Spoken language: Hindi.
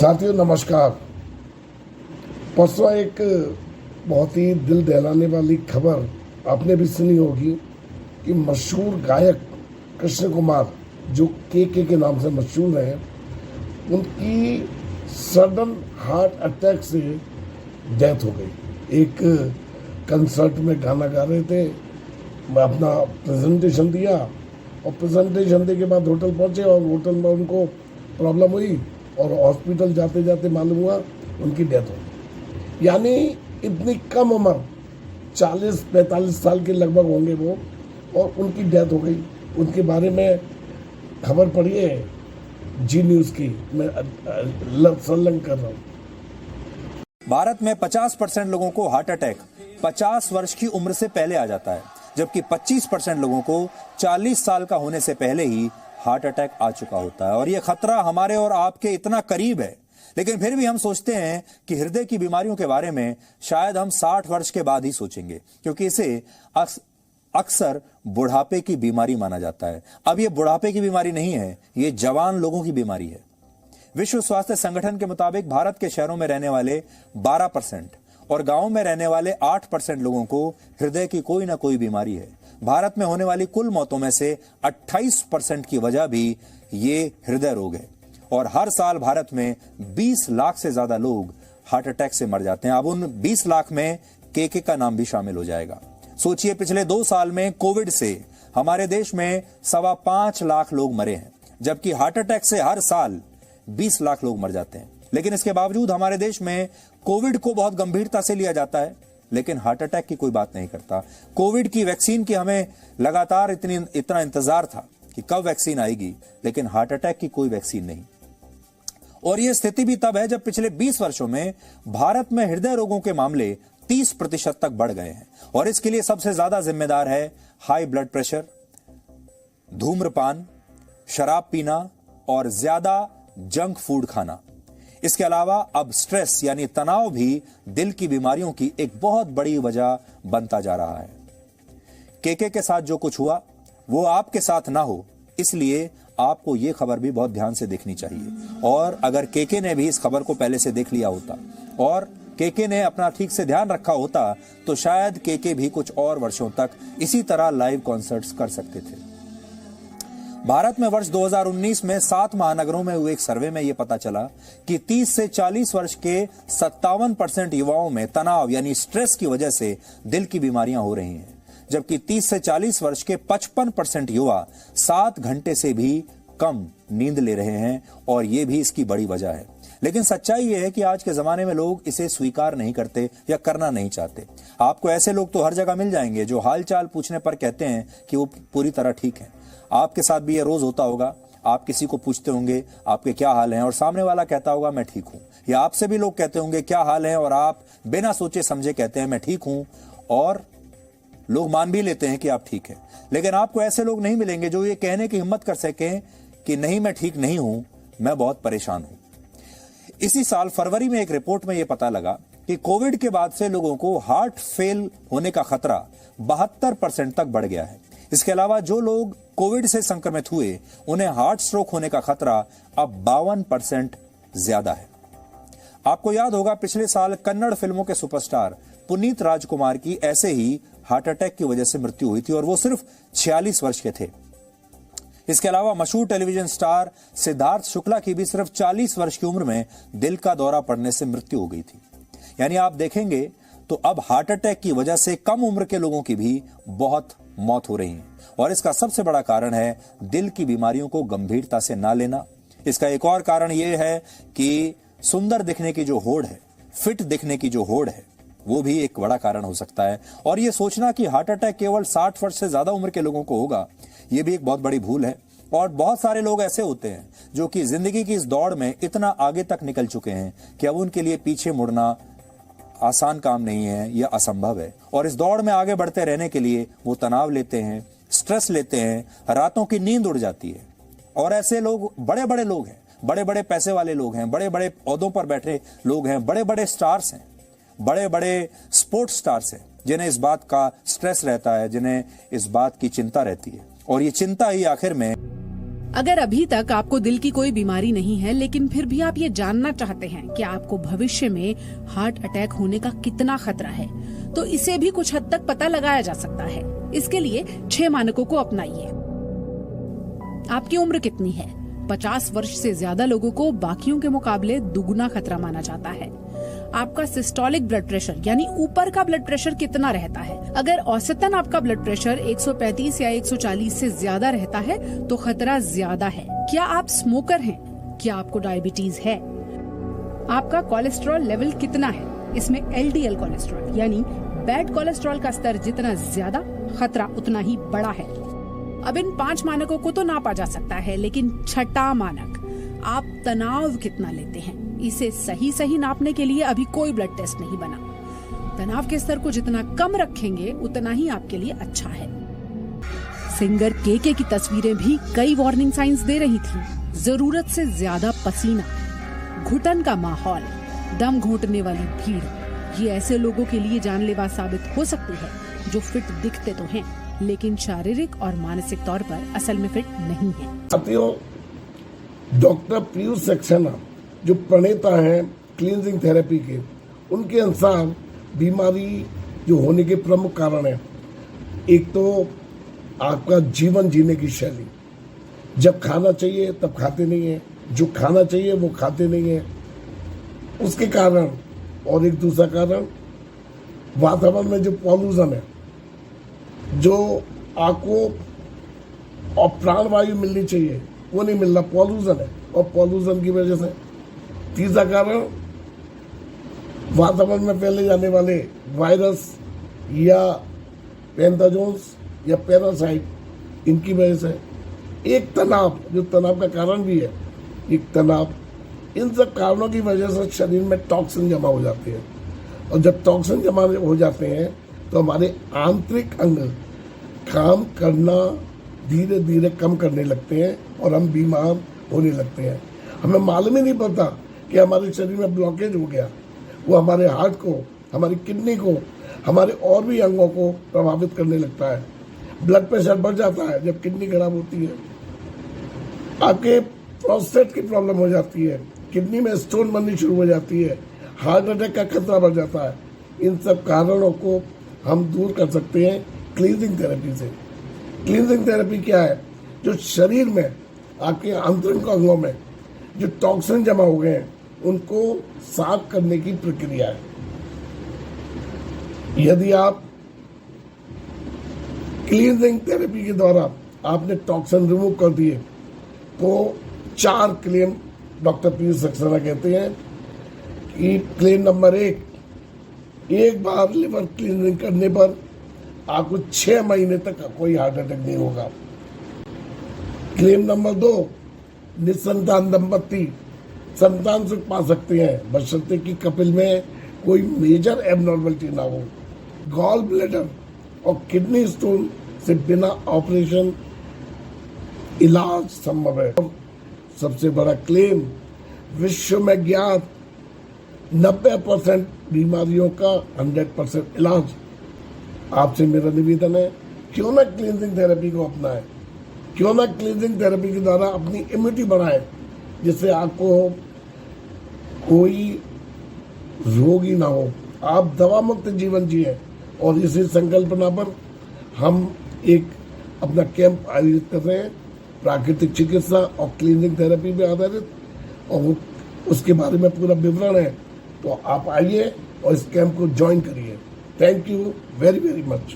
साथियों नमस्कार। परसों एक बहुत ही दिल दहलाने वाली खबर आपने भी सुनी होगी कि मशहूर गायक कृष्ण कुमार जो के नाम से मशहूर हैं, उनकी सडन हार्ट अटैक से डेथ हो गई। एक कंसर्ट में गाना गा रहे थे, अपना प्रेजेंटेशन दिया और प्रेजेंटेशन देने के बाद होटल पहुंचे और होटल में उनको प्रॉब्लम हुई और हॉस्पिटल जाते जाते मालूम हुआ उनकी डेथ हो गई। यानी इतनी कम उम्र 40-45 साल के लगभग होंगे वो, और उनकी डेथ हो गई। उनके बारे में खबर पड़ी है जी न्यूज़ की, मैं संलग्न कर रहा हूँ। भारत में 50% लोगों को हार्ट अटैक 50 वर्ष की उम्र से पहले आ जाता है, जबकि 25% लोगों को 40 साल का होने से पहले ही हार्ट अटैक आ चुका होता है। और यह खतरा हमारे और आपके इतना करीब है, लेकिन फिर भी हम सोचते हैं कि हृदय की बीमारियों के बारे में शायद हम 60 वर्ष के बाद ही सोचेंगे, क्योंकि इसे अक्सर बुढ़ापे की बीमारी माना जाता है। अब यह बुढ़ापे की बीमारी नहीं है, यह जवान लोगों की बीमारी है। विश्व स्वास्थ्य संगठन के मुताबिक भारत के शहरों में रहने वाले 12% और गांवों में रहने वाले 8% लोगों को हृदय की कोई ना कोई बीमारी है। भारत में होने वाली कुल मौतों में से 28% की वजह भी ये हृदय रोग है, और हर साल भारत में 20 लाख से ज्यादा लोग हार्ट अटैक से मर जाते हैं। अब उन 20 लाख में के का नाम भी शामिल हो जाएगा। सोचिए, पिछले 2 साल में कोविड से हमारे देश में 5.25 लाख लोग मरे हैं, जबकि हार्ट अटैक से हर साल 20 लाख लोग मर जाते हैं। लेकिन इसके बावजूद हमारे देश में कोविड को बहुत गंभीरता से लिया जाता है, लेकिन हार्ट अटैक की कोई बात नहीं करता। कोविड की वैक्सीन की हमें लगातार इतना इंतजार था कि कब वैक्सीन आएगी, लेकिन हार्ट अटैक की कोई वैक्सीन नहीं। और यह स्थिति भी तब है जब पिछले 20 वर्षों में भारत में हृदय रोगों के मामले 30% तक बढ़ गए हैं। और इसके लिए सबसे ज्यादा जिम्मेदार है हाई ब्लड प्रेशर, धूम्रपान, शराब पीना और ज्यादा जंक फूड खाना। इसके अलावा अब स्ट्रेस यानी तनाव भी दिल की बीमारियों की एक बहुत बड़ी वजह बनता जा रहा है। के साथ जो कुछ हुआ वो आपके साथ ना हो, इसलिए आपको यह खबर भी बहुत ध्यान से देखनी चाहिए। और अगर के ने भी इस खबर को पहले से देख लिया होता और के ने अपना ठीक से ध्यान रखा होता, तो शायद के भी कुछ और वर्षों तक इसी तरह लाइव कॉन्सर्ट्स कर सकते थे। भारत में वर्ष 2019 में 7 महानगरों में हुए एक सर्वे में यह पता चला कि 30 से 40 वर्ष के 57% युवाओं में तनाव यानी स्ट्रेस की वजह से दिल की बीमारियां हो रही हैं, जबकि 30 से 40 वर्ष के 55% युवा 7 घंटे से भी कम नींद ले रहे हैं, और यह भी इसकी बड़ी वजह है। लेकिन सच्चाई यह है कि आज के जमाने में लोग इसे स्वीकार नहीं करते या करना नहीं चाहते। आपको ऐसे लोग तो हर जगह मिल जाएंगे जो हालचाल पूछने पर कहते हैं कि वो पूरी तरह ठीक है। आपके साथ भी ये रोज होता होगा। आप किसी को पूछते होंगे आपके क्या हाल हैं, और सामने वाला कहता होगा मैं ठीक हूं। या आपसे भी लोग कहते होंगे क्या हाल है, और आप बिना सोचे समझे कहते हैं मैं ठीक हूं, और लोग मान भी लेते हैं कि आप ठीक हैं। लेकिन आपको ऐसे लोग नहीं मिलेंगे जो ये कहने की हिम्मत कर सकें कि नहीं मैं ठीक नहीं हूं, मैं बहुत परेशान हूं। इसी साल फरवरी में एक रिपोर्ट में यह पता लगा कि कोविड के बाद से लोगों को हार्ट फेल होने का खतरा 72% तक बढ़ गया है। इसके अलावा जो लोग कोविड से संक्रमित हुए उन्हें हार्ट स्ट्रोक होने का खतरा अब 52% ज्यादा है। आपको याद होगा पिछले साल कन्नड़ फिल्मों के सुपरस्टार पुनीत राजकुमार की ऐसे ही हार्ट अटैक की वजह से मृत्यु हुई थी, और वो सिर्फ 46 वर्ष के थे। इसके अलावा मशहूर टेलीविजन स्टार सिद्धार्थ शुक्ला की भी सिर्फ 40 वर्ष की उम्र में दिल का दौरा पड़ने से मृत्यु हो गई थी। यानी आप देखेंगे तो अब हार्ट अटैक की वजह से कम उम्र के लोगों की भी बहुत मौत हो रही है, और इसका सबसे बड़ा कारण है दिल की बीमारियों को गंभीरता से ना लेना। इसका एक और कारण यह है कि सुंदर दिखने की जो होड़ है, फिट दिखने की जो होड़ है, वो भी एक बड़ा कारण हो सकता है। और यह सोचना कि हार्ट अटैक केवल 60 वर्ष से ज्यादा उम्र के लोगों को होगा, यह भी एक बहुत बड़ी भूल है। और बहुत सारे लोग ऐसे होते हैं जो कि जिंदगी की इस दौड़ में इतना आगे तक निकल चुके हैं कि अब उनके लिए पीछे मुड़ना आसान काम नहीं है, यह असंभव है। और इस दौड़ में आगे बढ़ते रहने के लिए वो तनाव लेते हैं, स्ट्रेस लेते हैं, रातों की नींद उड़ जाती है। और ऐसे लोग बड़े बड़े लोग हैं, बड़े बड़े पैसे वाले लोग हैं, बड़े बड़े ओहदों पर बैठे लोग हैं, बड़े बड़े स्टार्स हैं, बड़े बड़े स्पोर्ट्स स्टार्स हैं, जिन्हें इस बात का स्ट्रेस रहता है, जिन्हें इस बात की चिंता रहती है। और ये चिंता ही आखिर में अगर अभी तक आपको दिल की कोई बीमारी नहीं है लेकिन फिर भी आप ये जानना चाहते हैं कि आपको भविष्य में हार्ट अटैक होने का कितना खतरा है, तो इसे भी कुछ हद तक पता लगाया जा सकता है। इसके लिए 6 मानकों को अपनाइए। आपकी उम्र कितनी है? 50 वर्ष से ज्यादा लोगों को बाकियों के मुकाबले दुगुना खतरा माना जाता है। आपका सिस्टोलिक ब्लड प्रेशर यानी ऊपर का ब्लड प्रेशर कितना रहता है? अगर औसतन आपका ब्लड प्रेशर 135 या 140 से ज्यादा रहता है तो खतरा ज्यादा है। क्या आप स्मोकर हैं? क्या आपको डायबिटीज है? आपका कोलेस्ट्रॉल लेवल कितना है? इसमें LDL कोलेस्ट्रॉल यानी बैड कोलेस्ट्रॉल का स्तर जितना ज्यादा, खतरा उतना ही बड़ा है। अब इन 5 मानकों को तो नापा जा सकता है, लेकिन छठा मानक, आप तनाव कितना लेते हैं? इसे सही नापने के लिए अभी कोई ब्लड टेस्ट नहीं बना। तनाव के स्तर को जितना कम रखेंगे उतना ही आपके लिए अच्छा है। सिंगर केके की तस्वीरें भी कई वार्निंग साइंस दे रही थी। जरूरत से ज्यादा पसीना, घुटन का माहौल, दम घोंटने वाली भीड़, ये ऐसे लोगों के लिए जानलेवा साबित हो सकती है जो फिट दिखते तो हैं लेकिन शारीरिक और मानसिक तौर पर असल में फिट नहीं है। साथियों, डॉक्टर पीयूष सक्सेना जो प्रणेता हैं क्लींजिंग थेरेपी के, उनके अनुसार बीमारी जो होने के प्रमुख कारण है, एक तो आपका जीवन जीने की शैली। जब खाना चाहिए तब खाते नहीं है, जो खाना चाहिए वो खाते नहीं है, उसके कारण। और एक दूसरा कारण वातावरण में जो पॉल्यूशन है, जो आपको और प्राणवायु मिलनी चाहिए वो नहीं मिल रहा, पॉल्यूशन है, और पॉल्यूशन की वजह से। तीसरा कारण वातावरण में फैले जाने वाले वायरस या पैथोजन्स या पैरासाइट, इनकी वजह से। एक तनाव, जो तनाव का कारण भी है, एक तनाव, इन सब कारणों की वजह से शरीर में टॉक्सिन जमा हो जाते हैं। और जब टॉक्सिन जमा हो जाते हैं तो हमारे आंतरिक अंग काम करना धीरे धीरे कम करने लगते हैं और हम बीमार होने लगते हैं। हमें मालूम ही नहीं पड़ता कि हमारे शरीर में ब्लॉकेज हो गया। वो हमारे हार्ट को, हमारी किडनी को, हमारे और भी अंगों को प्रभावित करने लगता है। ब्लड प्रेशर बढ़ जाता है जब किडनी खराब होती है। आपके प्रोस्टेट की प्रॉब्लम हो जाती है, किडनी में स्टोन बननी शुरू हो जाती है, हार्ट अटैक का खतरा बढ़ जाता है। इन सब कारणों को हम दूर कर सकते हैं क्लींजिंग थेरेपी से। क्लींजिंग थेरेपी क्या है? जो शरीर में, आपके आंतरिक अंगों में जो टॉक्सिन जमा हो गए हैं उनको साफ करने की प्रक्रिया है। यदि आप क्लींजिंग थेरेपी के द्वारा आपने टॉक्सिन रिमूव कर दिए तो 4 क्लेम डॉक्टर पीयूष सक्सेना कहते हैं कि क्लेम नंबर 1, एक बार लिवर क्लींजिंग करने पर आपको 6 महीने तक कोई हार्ट अटैक नहीं होगा। क्लेम नंबर 2, निसंतान दंपति संतान सुख पा सकते हैं बशर्ते कि कपिल में कोई मेजर एबनॉर्मलिटी ना हो। गॉल ब्लैडर और किडनी स्टोन से बिना ऑपरेशन इलाज संभव है। सबसे बड़ा क्लेम, विश्व में ज्ञात 90% बीमारियों का 100% इलाज। आपसे मेरा निवेदन है, क्यों ना क्लींजिंग थेरेपी को अपनाएं, क्यों ना क्लींजिंग थेरेपी के द्वारा अपनी इम्यूनिटी बढ़ाएं, जिससे आपको कोई रोग ही ना हो, आप दवा मुक्त जीवन जिए। और इसी संकल्पना पर हम एक अपना कैंप आयोजित कर रहे हैं, प्राकृतिक चिकित्सा और क्लींजिंग थेरेपी पे आधारित, और उसके बारे में पूरा विवरण है। तो आप आइए और इस कैंप को ज्वाइन करिए। Thank you very very much.